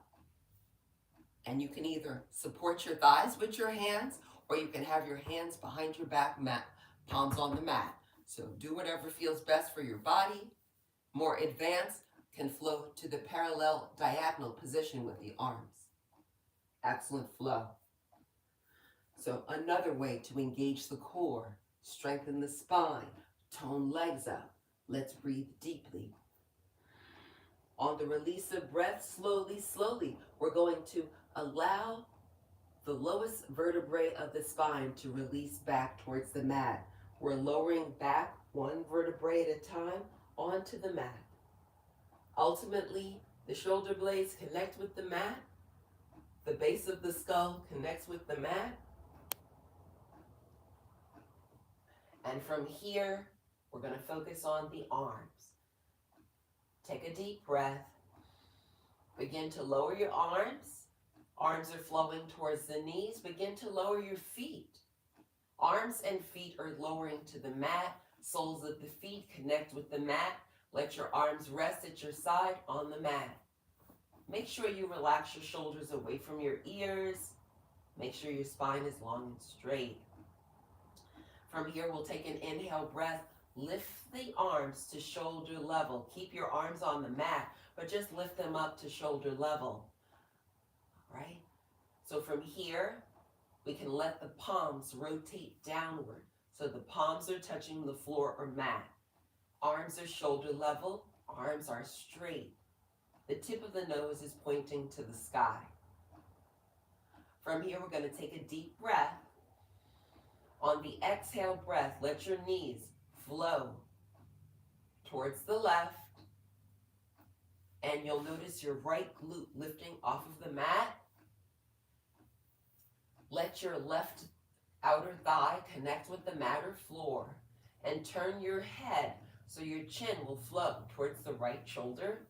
And you can either support your thighs with your hands, or you can have your hands behind your back, palms on the mat. So do whatever feels best for your body. More advanced, can flow to the parallel diagonal position with the arms. Excellent flow. So another way to engage the core, strengthen the spine, tone legs up. Let's breathe deeply. On the release of breath, slowly, slowly, we're going to allow the lowest vertebrae of the spine to release back towards the mat. We're lowering back one vertebrae at a time onto the mat. Ultimately, the shoulder blades connect with the mat. The base of the skull connects with the mat. And from here, we're going to focus on the arms. Take a deep breath. Begin to lower your arms. Arms are flowing towards the knees. Begin to lower your feet. Arms and feet are lowering to the mat. Soles of the feet connect with the mat. Let your arms rest at your side on the mat. Make sure you relax your shoulders away from your ears. Make sure your spine is long and straight. From here, we'll take an inhale breath. Lift the arms to shoulder level. Keep your arms on the mat, but just lift them up to shoulder level. All right? So from here, we can let the palms rotate downward. So the palms are touching the floor or mat. Arms are shoulder level. Arms are straight. The tip of the nose is pointing to the sky. From here, we're going to take a deep breath. On the exhale breath, let your knees flow towards the left. And you'll notice your right glute lifting off of the mat. Let your left outer thigh connect with the mat or floor. And turn your head so your chin will flow towards the right shoulder.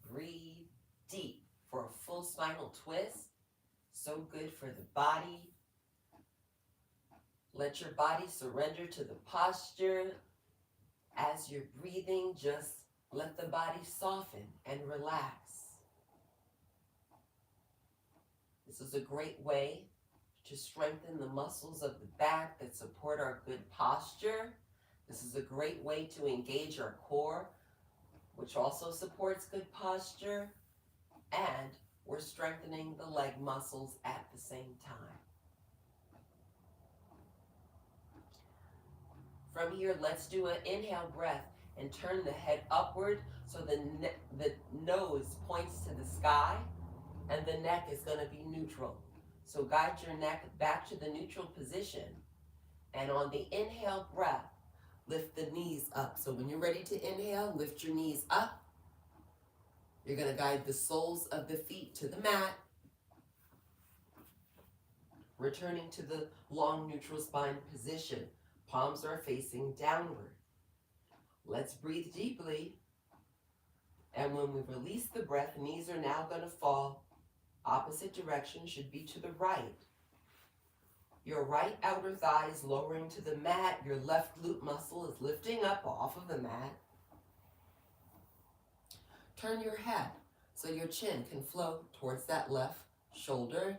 Breathe deep for a full spinal twist. So good for the body. Let your body surrender to the posture. As you're breathing, just let the body soften and relax. This is a great way to strengthen the muscles of the back that support our good posture. This is a great way to engage our core, which also supports good posture. And we're strengthening the leg muscles at the same time. From here, let's do an inhale breath and turn the head upward so the nose points to the sky and the neck is going to be neutral. So guide your neck back to the neutral position. And on the inhale breath, lift the knees up. So when you're ready to inhale, lift your knees up. You're going to guide the soles of the feet to the mat. Returning to the long neutral spine position. Palms are facing downward. Let's breathe deeply. And when we release the breath, knees are now going to fall. Opposite direction should be to the right. Your right outer thigh is lowering to the mat. Your left glute muscle is lifting up off of the mat. Turn your head so your chin can flow towards that left shoulder.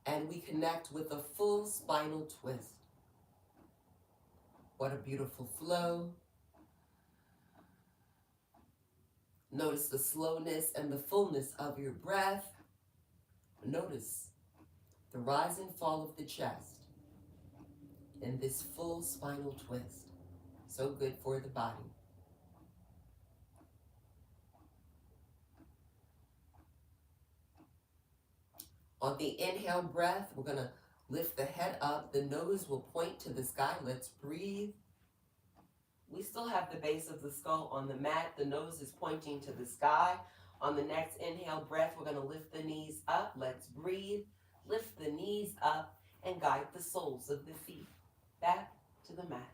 And we connect with a full spinal twist. What a beautiful flow. Notice the slowness and the fullness of your breath. Notice the rise and fall of the chest in this full spinal twist. So good for the body. On the inhale breath, we're going to lift the head up. The nose will point to the sky. Let's breathe. We still have the base of the skull on the mat. The nose is pointing to the sky. On the next inhale breath, we're going to lift the knees up. Let's breathe. Lift the knees up and guide the soles of the feet back to the mat.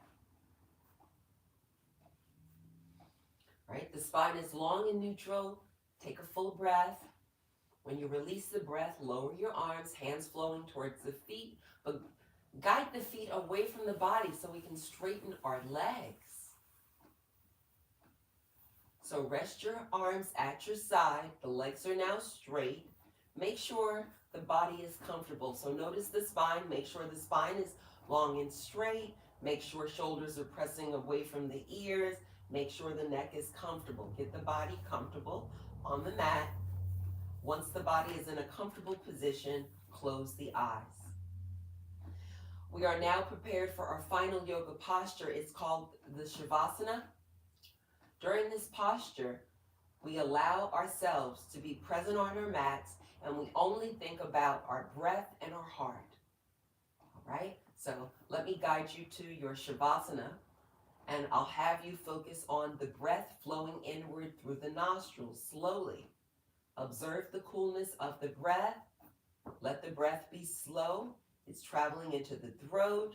All right, the spine is long and neutral. Take a full breath. When you release the breath, lower your arms, hands flowing towards the feet, but guide the feet away from the body so we can straighten our legs. So rest your arms at your side. The legs are now straight. Make sure the body is comfortable. So notice the spine. Make sure the spine is long and straight. Make sure shoulders are pressing away from the ears. Make sure the neck is comfortable. Get the body comfortable on the mat. Once the body is in a comfortable position, close the eyes. We are now prepared for our final yoga posture. It's called the Shavasana. During this posture, we allow ourselves to be present on our mats, and we only think about our breath and our heart. All right? So let me guide you to your Shavasana, and I'll have you focus on the breath flowing inward through the nostrils slowly. Observe the coolness of the breath. Let the breath be slow. It's traveling into the throat.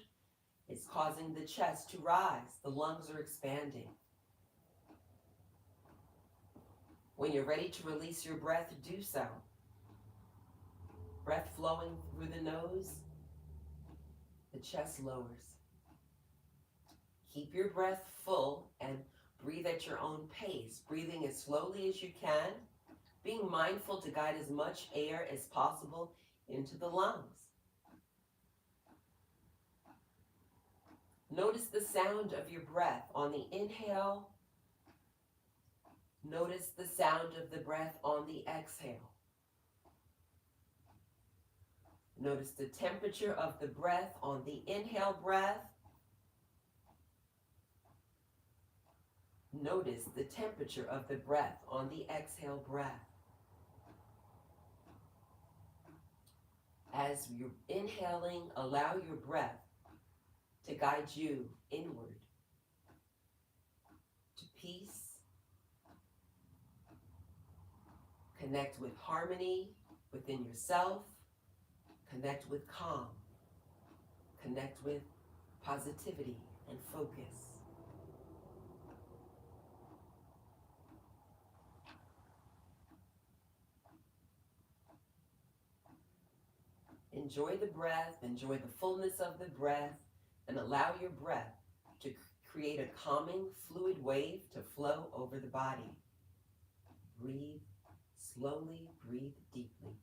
It's causing the chest to rise. The lungs are expanding. When you're ready to release your breath, do so. Breath flowing through the nose, the chest lowers. Keep your breath full and breathe at your own pace, breathing as slowly as you can, being mindful to guide as much air as possible into the lungs. Notice the sound of your breath on the inhale. Notice the sound of the breath on the exhale. Notice the temperature of the breath on the inhale breath. Notice the temperature of the breath on the exhale breath. As you're inhaling, allow your breath to guide you inward to peace. Connect with harmony within yourself. Connect with calm. Connect with positivity and focus. Enjoy the breath, enjoy the fullness of the breath, and allow your breath to create a calming fluid wave to flow over the body. Breathe slowly, breathe deeply.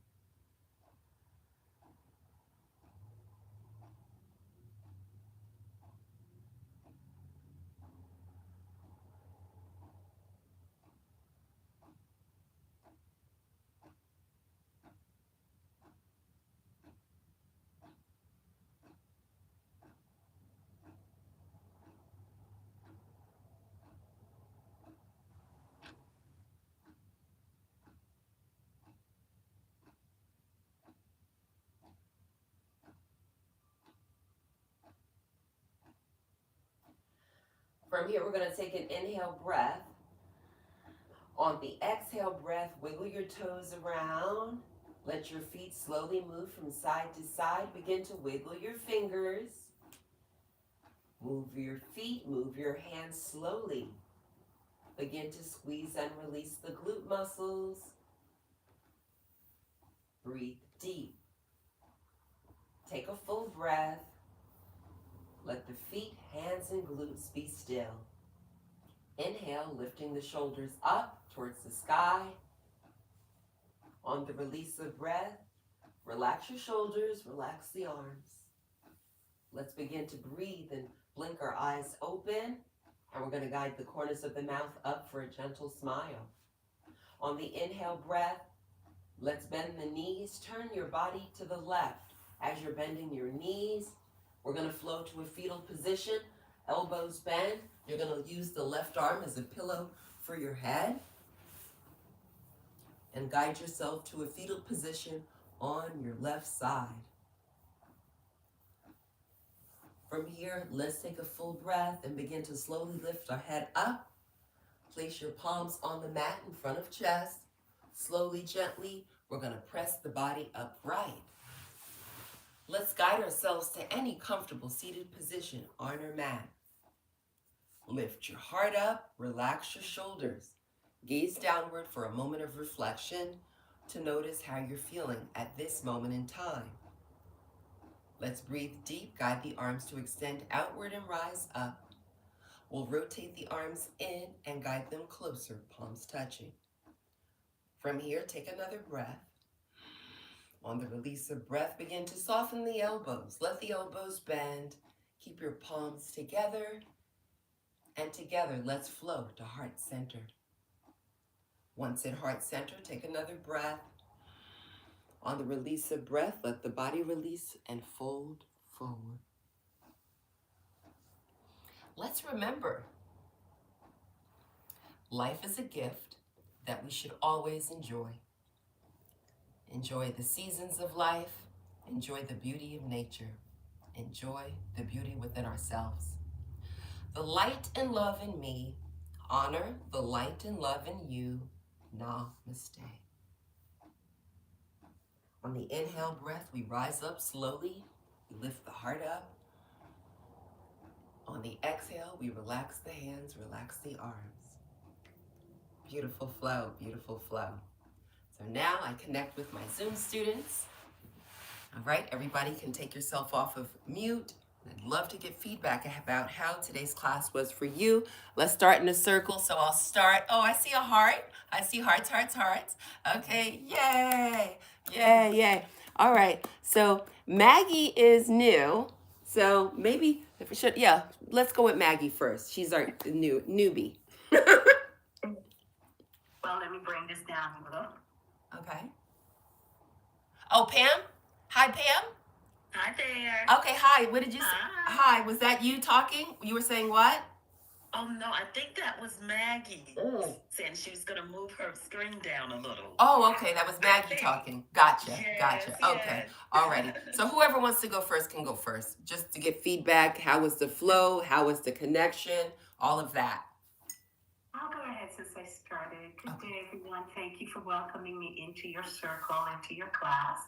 From here, we're going to take an inhale breath. On the exhale breath, wiggle your toes around. Let your feet slowly move from side to side. Begin to wiggle your fingers. Move your feet, move your hands slowly. Begin to squeeze and release the glute muscles. Breathe deep. Take a full breath. Let the feet, hands, and glutes be still. Inhale, lifting the shoulders up towards the sky. On the release of breath, relax your shoulders, relax the arms. Let's begin to breathe and blink our eyes open. And we're going to guide the corners of the mouth up for a gentle smile. On the inhale breath, let's bend the knees. Turn your body to the left. As you're bending your knees, we're going to flow to a fetal position. Elbows bend. You're going to use the left arm as a pillow for your head. And guide yourself to a fetal position on your left side. From here, let's take a full breath and begin to slowly lift our head up. Place your palms on the mat in front of chest. Slowly, gently, we're going to press the body upright. Let's guide ourselves to any comfortable seated position on our mat. Lift your heart up, relax your shoulders. Gaze downward for a moment of reflection to notice how you're feeling at this moment in time. Let's breathe deep, guide the arms to extend outward and rise up. We'll rotate the arms in and guide them closer, palms touching. From here, take another breath. On the release of breath, begin to soften the elbows. Let the elbows bend. Keep your palms together. And together, let's flow to heart center. Once in heart center, take another breath. On the release of breath, let the body release and fold forward. Let's remember, life is a gift that we should always enjoy. Enjoy the seasons of life. Enjoy the beauty of nature. Enjoy the beauty within ourselves. The light and love in me. Honor the light and love in you. Namaste. On the inhale breath, we rise up slowly. We lift the heart up. On the exhale, we relax the hands, relax the arms. Beautiful flow, beautiful flow. So now I connect with my Zoom students. All right, everybody can take yourself off of mute. I'd love to get feedback about how today's class was for you. Let's start in a circle. So I'll start. Oh, I see a heart. I see hearts, hearts, hearts. Okay, yay, yay, yay. All right, so Maggie is new. So maybe if we should, yeah, let's go with Maggie first. She's our newbie. Well, let me bring this down a little. Okay. Oh, Pam? Hi, Pam? Hi there. Okay, hi. What did you say? Hi. Hi, was that you talking? You were saying what? Oh, no, I think that was Maggie Oh. saying she was going to move her screen down a little. Oh, okay. That was Maggie talking. Gotcha. Yes, Gotcha. Okay. yes. Alrighty. So whoever wants to go first can go first. Just to get feedback. How was the flow? How was the connection? All of that. I'll go ahead since I started. Good Okay. day, everyone. Thank you for welcoming me into your circle, into your class.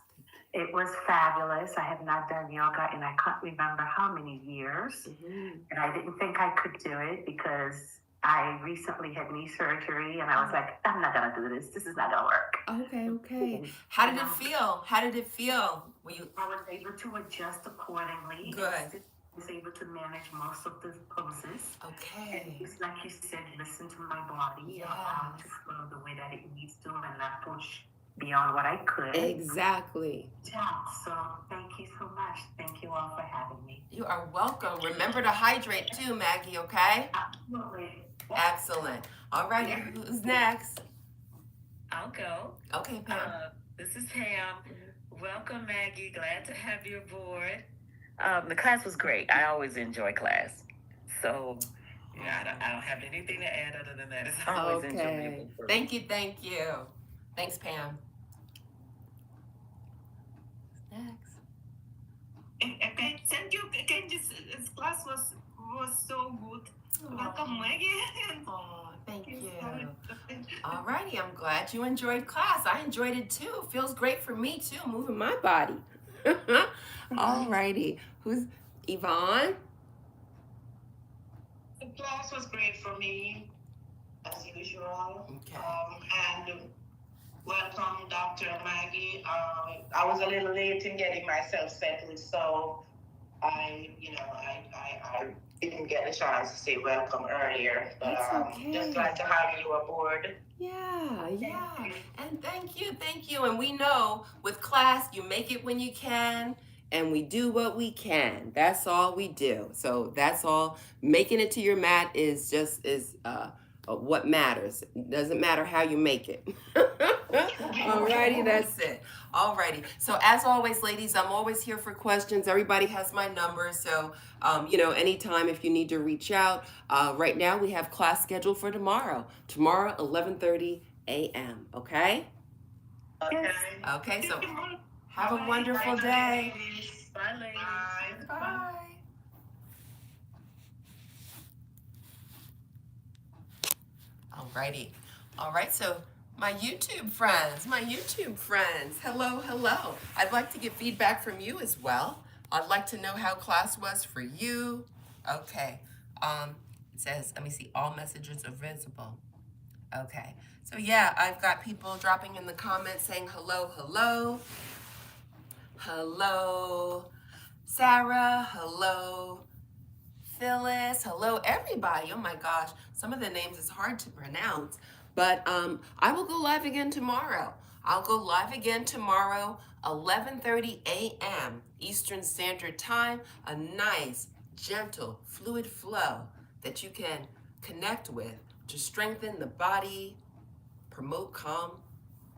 It was fabulous. I have not done yoga in I can't remember how many years. And I didn't think I could do it because I recently had knee surgery and I was like, I'm not going to do this. This is not going to work. Okay, okay. How did it feel? How did it feel? Were you I was able to adjust accordingly. Good. I was able to manage most of the poses. And okay? it's like you said, listen to my body, allow it to flow the way that it needs to, and not push beyond what I could. Exactly. Yeah, so thank you so much. Thank you all for having me. You are welcome. Remember to hydrate too, Maggie, okay? Absolutely. Excellent. All righty. Who's next? I'll go. Okay, Pam. This is Pam. Welcome, Maggie. Glad to have you aboard. The class was great. I always enjoy class. So, yeah, I don't have anything to add other than that. It's always Okay. enjoyable. for me. Thank you, thank you. Thanks, Pam. Next. Okay, thank you. Again, this class was so good. Welcome, Maggie. Oh, thank you. Sorry. All righty, I'm glad you enjoyed class. I enjoyed it too. Feels great for me too, moving my body. All righty. Who's Yvonne? The class was great for me, as usual. Okay. And welcome, Dr. Maggie. I was a little late in getting myself settled, so I didn't get the chance to say welcome earlier. But That's okay. just glad to have you aboard. Yeah. Thank you. And thank you. And we know with class, you make it when you can, and we do what we can. That's all we do. So that's all. Making it to your mat is what matters. It doesn't matter how you make it. Alrighty, that's it. Alrighty. So as always, ladies, I'm always here for questions. Everybody has my number. So, anytime if you need to reach out. Right now we have class scheduled for tomorrow. Tomorrow, 11:30 a.m. Okay? Okay. Okay, so Thank you. have a Bye. wonderful Bye, day. ladies. Bye, ladies. Bye. Bye. Alrighty. All right, so my YouTube friends, hello. I'd like to get feedback from you as well. I'd like to know how class was for you. Okay. It says, let me see, all messages are visible. Okay. So yeah, I've got people dropping in the comments saying hello. Hello, Sarah. Hello, Phyllis. Hello, everybody. Oh my gosh, some of the names is hard to pronounce. But I will go live again tomorrow. I'll go live again tomorrow, 11:30 a.m. Eastern Standard Time. A nice, gentle, fluid flow that you can connect with to strengthen the body, promote calm,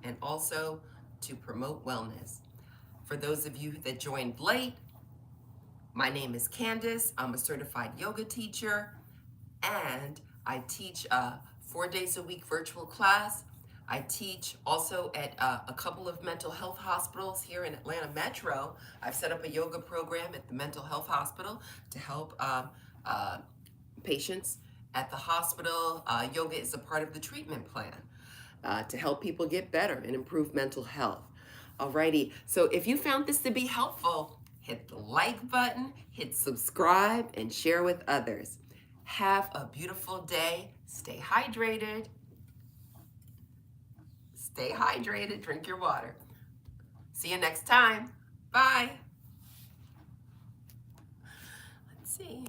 and also to promote wellness. For those of you that joined late, my name is Candace. I'm a certified yoga teacher, and I teach 4 days a week virtual class. I teach also at a couple of mental health hospitals here in Atlanta Metro. I've set up a yoga program at the mental health hospital to help patients at the hospital. Yoga is a part of the treatment plan to help people get better and improve mental health. Alrighty, so if you found this to be helpful, hit the like button, hit subscribe, and share with others. Have a beautiful day. Stay hydrated. Stay hydrated, drink your water. See you next time. Bye. Let's see.